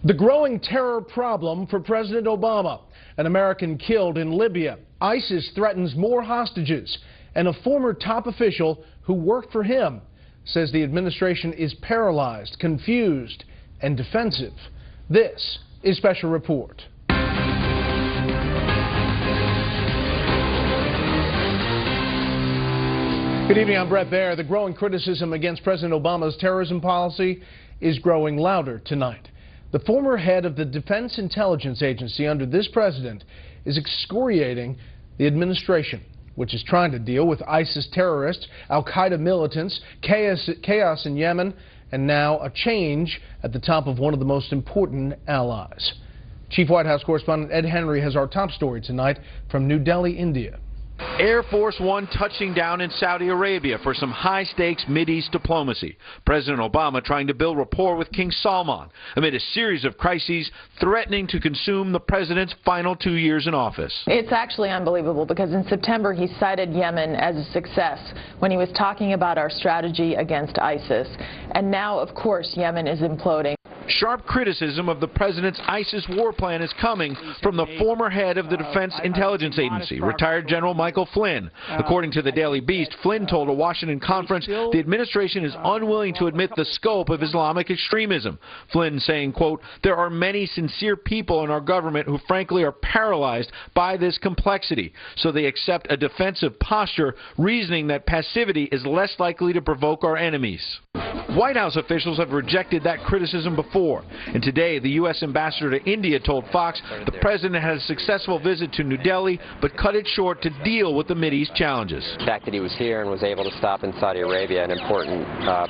The growing terror problem for President Obama. An American killed in Libya. ISIS threatens more hostages. And a former top official who worked for him says the administration is paralyzed, confused, and defensive. This is Special Report. Good evening, I'm Brett Baer. The growing criticism against President Obama's terrorism policy is growing louder tonight. The former head of the Defense Intelligence Agency under this president is excoriating the administration, which is trying to deal with ISIS terrorists, al-Qaeda militants, chaos in Yemen, and now a change at the top of one of the most important allies. Chief White House correspondent Ed Henry has our top story tonight from New Delhi, India. Air Force One touching down in Saudi Arabia for some high-stakes Mideast diplomacy. President Obama trying to build rapport with King Salman amid a series of crises threatening to consume the president's final 2 years in office. It's actually unbelievable because in September he cited Yemen as a success when he was talking about our strategy against ISIS. And now, of course, Yemen is imploding. Sharp criticism of the president's ISIS war plan is coming from the former head of the Defense Intelligence Agency, retired General Michael Flynn. According to the Daily Beast, Flynn told a Washington conference the administration is unwilling to admit the scope of Islamic extremism. Flynn saying, quote, "There are many sincere people in our government who frankly are paralyzed by this complexity, so they accept a defensive posture, reasoning that passivity is less likely to provoke our enemies." White House officials have rejected that criticism before, and today the U.S. ambassador to India told Fox the president had a successful visit to New Delhi but cut it short to deal with the Mideast challenges. The fact that he was here and was able to stop in Saudi Arabia, an important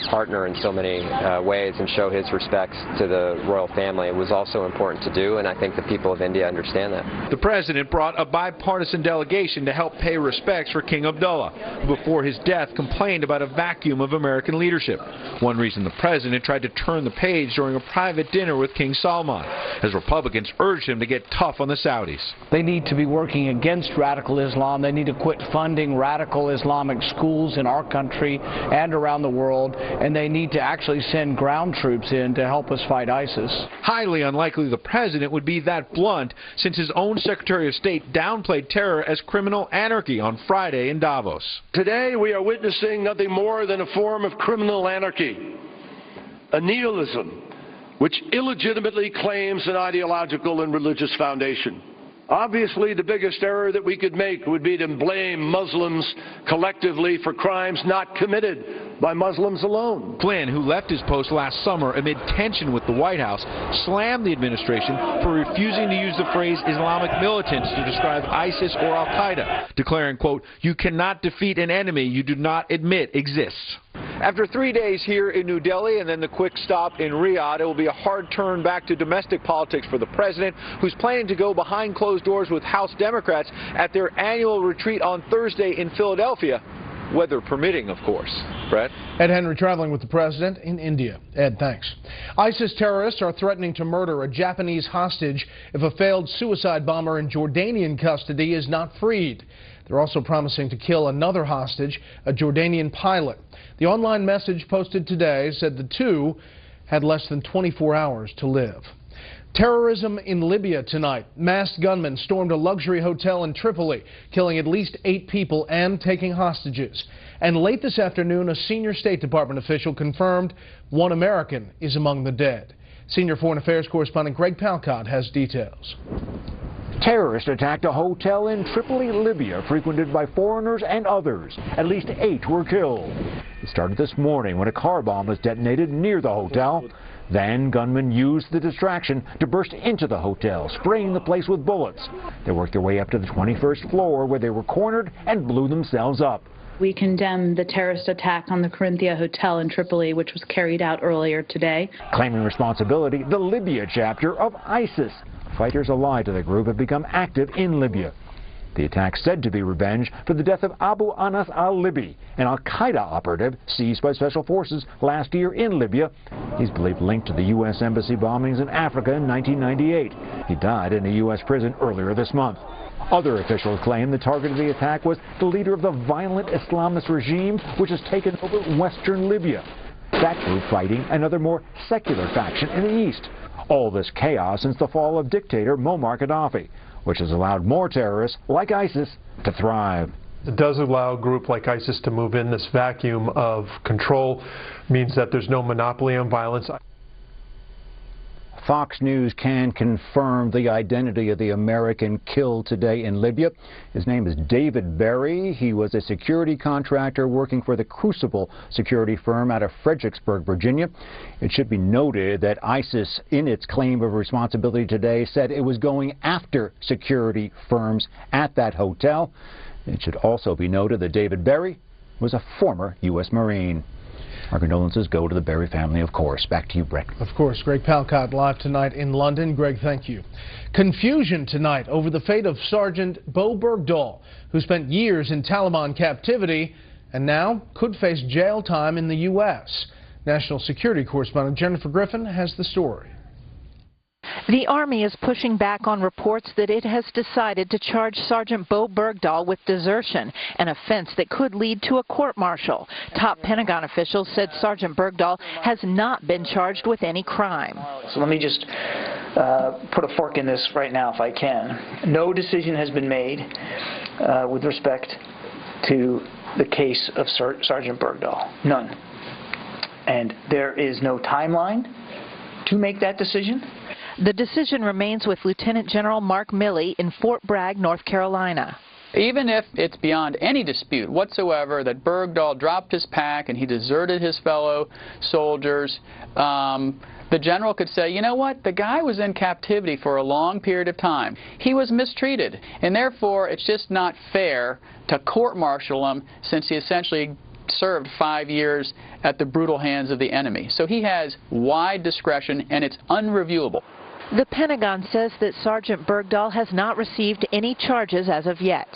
partner in so many ways, and show his respects to the royal family was also important to do, and I think the people of India understand that. The president brought a bipartisan delegation to help pay respects for King Abdullah, who before his death complained about a vacuum of American leadership. One reason the president tried to turn the page during a private dinner with King Salman, as Republicans urged him to get tough on the Saudis. They need to be working against radical Islam. They need to quit funding radical Islamic schools in our country and around the world, and they need to actually send ground troops in to help us fight ISIS. Highly unlikely the president would be that blunt, since his own Secretary of State downplayed terror as criminal anarchy on Friday in Davos. Today we are witnessing nothing more than a form of criminal anarchy, a nihilism which illegitimately claims an ideological and religious foundation. Obviously, the biggest error that we could make would be to blame Muslims collectively for crimes not committed by Muslims alone. Flynn, who left his post last summer amid tension with the White House, slammed the administration for refusing to use the phrase Islamic militants to describe ISIS or al-Qaeda, declaring, quote, "You cannot defeat an enemy you do not admit exists." After 3 days here in New Delhi and then the quick stop in Riyadh, it will be a hard turn back to domestic politics for the president, who's planning to go behind closed doors with House Democrats at their annual retreat on Thursday in Philadelphia, weather permitting, of course. Brett? Ed Henry traveling with the president in India. Ed, thanks. ISIS terrorists are threatening to murder a Japanese hostage if a failed suicide bomber in Jordanian custody is not freed. They're also promising to kill another hostage, a Jordanian pilot. The online message posted today said the two had less than 24 hours to live. Terrorism in Libya tonight. Masked gunmen stormed a luxury hotel in Tripoli, killing at least 8 people and taking hostages. And late this afternoon, a senior State Department official confirmed 1 American is among the dead. Senior Foreign Affairs correspondent Greg Palcott has details. Terrorists attacked a hotel in Tripoli, Libya, frequented by foreigners and others. At least 8 were killed. It started this morning when a car bomb was detonated near the hotel. Then gunmen used the distraction to burst into the hotel, spraying the place with bullets. They worked their way up to the 21st floor where they were cornered and blew themselves up. We condemn the terrorist attack on the Corinthia Hotel in Tripoli, which was carried out earlier today. Claiming responsibility, the Libya chapter of ISIS. Fighters allied to the group have become active in Libya. The attack said to be revenge for the death of Abu Anas al-Libi, an al-Qaeda operative seized by special forces last year in Libya. He's believed linked to the U.S. embassy bombings in Africa in 1998. He died in a U.S. prison earlier this month. Other officials claim the target of the attack was the leader of the violent Islamist regime which has taken over western Libya. That group fighting another more secular faction in the east. All this chaos since the fall of dictator Muammar Gaddafi, which has allowed more terrorists like ISIS to thrive. It does allow a group like ISIS to move in. This vacuum of control means that there's no monopoly on violence. Fox News can confirm the identity of the American killed today in Libya. His name is David Berry. He was a security contractor working for the Crucible security firm out of Fredericksburg, Virginia. It should be noted that ISIS, in its claim of responsibility today, said it was going after security firms at that hotel. It should also be noted that David Berry was a former U.S. Marine. Our condolences go to the Berry family, of course. Back to you, Brett. Of course. Greg Palcott live tonight in London. Greg, thank you. Confusion tonight over the fate of Sergeant Bo Bergdahl, who spent years in Taliban captivity and now could face jail time in the U.S. National Security correspondent Jennifer Griffin has the story. The Army is pushing back on reports that it has decided to charge Sergeant Bo Bergdahl with desertion, an offense that could lead to a court-martial. Top Pentagon officials said Sergeant Bergdahl has not been charged with any crime. So let me just put a fork in this right now if I can. No decision has been made with respect to the case of Sergeant Bergdahl. None. And there is no timeline to make that decision. The decision remains with Lieutenant General Mark Milley in Fort Bragg, North Carolina. Even if it's beyond any dispute whatsoever that Bergdahl dropped his pack and he deserted his fellow soldiers, the general could say, you know what, the guy was in captivity for a long period of time. He was mistreated, and therefore it's just not fair to court-martial him since he essentially served 5 years at the brutal hands of the enemy. So he has wide discretion, and it's unreviewable. The Pentagon says that Sergeant Bergdahl has not received any charges as of yet.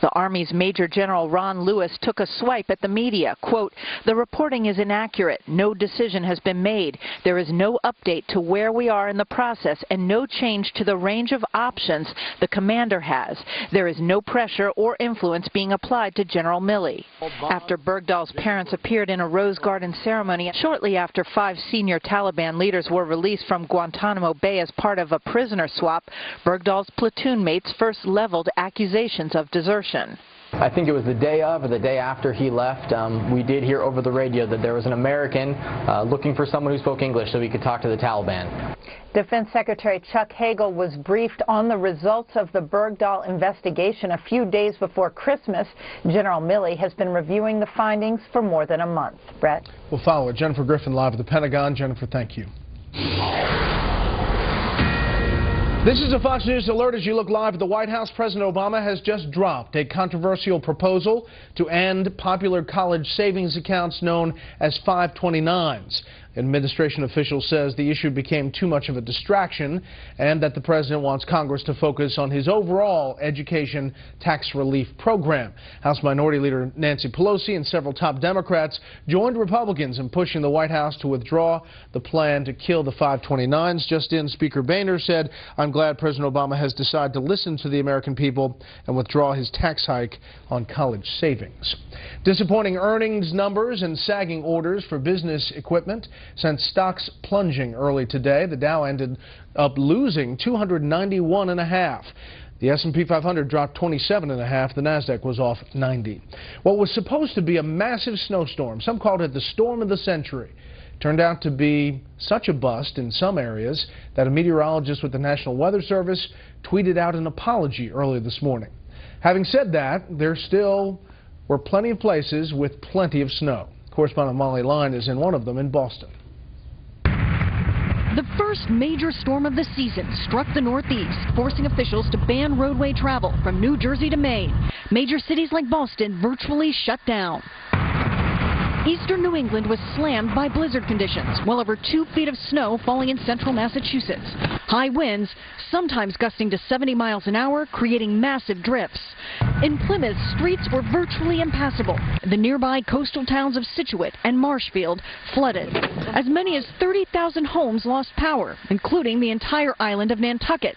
The Army's Major General Ron Lewis took a swipe at the media. Quote, "The reporting is inaccurate. No decision has been made. There is no update to where we are in the process and no change to the range of options the commander has. There is no pressure or influence being applied to General Milley." After Bergdahl's parents appeared in a Rose Garden ceremony shortly after 5 senior Taliban leaders were released from Guantanamo Bay as part of a prisoner swap, Bergdahl's platoon mates first leveled accusations of desertion. I think it was the day of or the day after he left, we did hear over the radio that there was an American looking for someone who spoke English so he could talk to the Taliban. Defense Secretary Chuck Hagel was briefed on the results of the Bergdahl investigation a few days before Christmas. General Milley has been reviewing the findings for more than a month. Brett? We'll follow it. Jennifer Griffin live at the Pentagon. Jennifer, thank you. This is a Fox News alert. As you look live at the White House, President Obama has just dropped a controversial proposal to end popular college savings accounts known as 529s. Administration officials says the issue became too much of a distraction and that the president wants Congress to focus on his overall education tax relief program. House Minority Leader Nancy Pelosi and several top Democrats joined Republicans in pushing the White House to withdraw the plan to kill the 529s. Just in, Speaker Boehner said, "I'm glad President Obama has decided to listen to the American people and withdraw his tax hike on college savings." Disappointing earnings numbers and sagging orders for business equipment sent stocks plunging early today. The Dow ended up losing 291.5. The S&P 500 dropped 27.5. The Nasdaq was off 90. What was supposed to be a massive snowstorm, some called it the storm of the century, turned out to be such a bust in some areas that a meteorologist with the National Weather Service tweeted out an apology earlier this morning. Having said that, there still were plenty of places with plenty of snow. Correspondent Molly Line is in one of them in Boston. The first major storm of the season struck the Northeast, forcing officials to ban roadway travel from New Jersey to Maine. Major cities like Boston virtually shut down. Eastern New England was slammed by blizzard conditions, well over 2 feet of snow falling in central Massachusetts. High winds, sometimes gusting to 70 miles an hour, creating massive drifts. In Plymouth, streets were virtually impassable. The nearby coastal towns of Scituate and Marshfield flooded. As many as 30,000 homes lost power, including the entire island of Nantucket.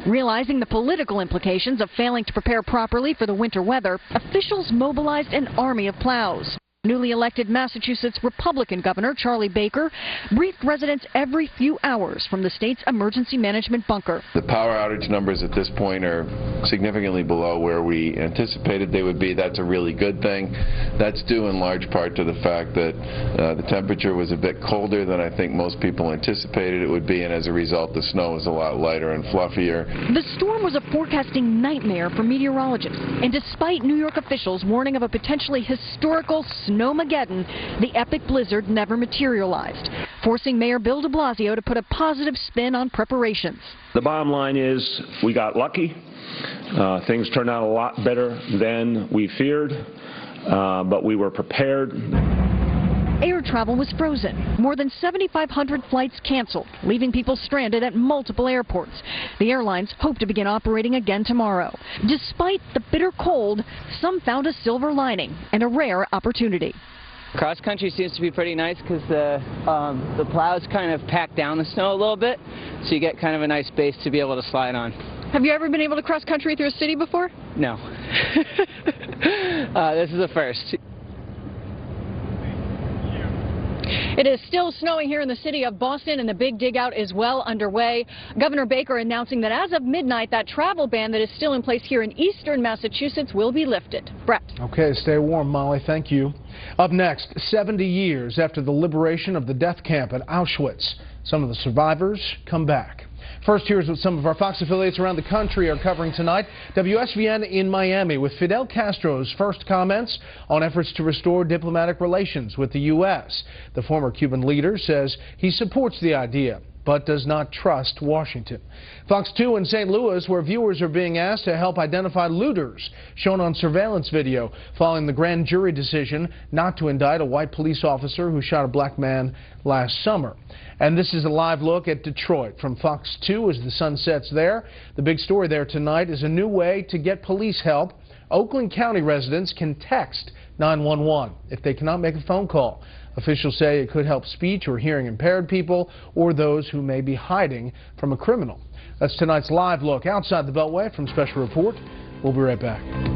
Realizing the political implications of failing to prepare properly for the winter weather, officials mobilized an army of plows. Newly elected Massachusetts Republican Governor Charlie Baker briefed residents every few hours from the state's emergency management bunker. The power outage numbers at this point are significantly below where we anticipated they would be. That's a really good thing. That's due in large part to the fact that the temperature was a bit colder than I think most people anticipated it would be, and as a result the snow is a lot lighter and fluffier. The storm was a forecasting nightmare for meteorologists, and despite New York officials warning of a potentially historical Snowmageddon, the epic blizzard never materialized, forcing Mayor Bill de Blasio to put a positive spin on preparations. The bottom line is we got lucky. Things turned out a lot better than we feared, but we were prepared. Air travel was frozen. More than 7,500 flights canceled, leaving people stranded at multiple airports. The airlines hope to begin operating again tomorrow. Despite the bitter cold, some found a silver lining and a rare opportunity. Cross country seems to be pretty nice because the plows kind of pack down the snow a little bit, so you get kind of a nice base to be able to slide on. Have you ever been able to cross country through a city before? No. This is the first. It is still snowing here in the city of Boston, and the big dig out is well underway. Governor Baker announcing that as of midnight, that travel ban that is still in place here in eastern Massachusetts will be lifted. Brett. Okay, stay warm, Molly. Thank you. Up next, 70 years after the liberation of the death camp at Auschwitz, some of the survivors come back. First, here's what some of our Fox affiliates around the country are covering tonight. WSVN in Miami with Fidel Castro's first comments on efforts to restore diplomatic relations with the U.S. The former Cuban leader says he supports the idea, but does not trust Washington. Fox 2 in St. Louis, where viewers are being asked to help identify looters shown on surveillance video following the grand jury decision not to indict a white police officer who shot a black man last summer. And this is a live look at Detroit from Fox 2 as the sun sets there. The big story there tonight is a new way to get police help. Oakland County residents can text 911 if they cannot make a phone call. Officials say it could help speech or hearing impaired people or those who may be hiding from a criminal. That's tonight's live look outside the Beltway from Special Report. We'll be right back.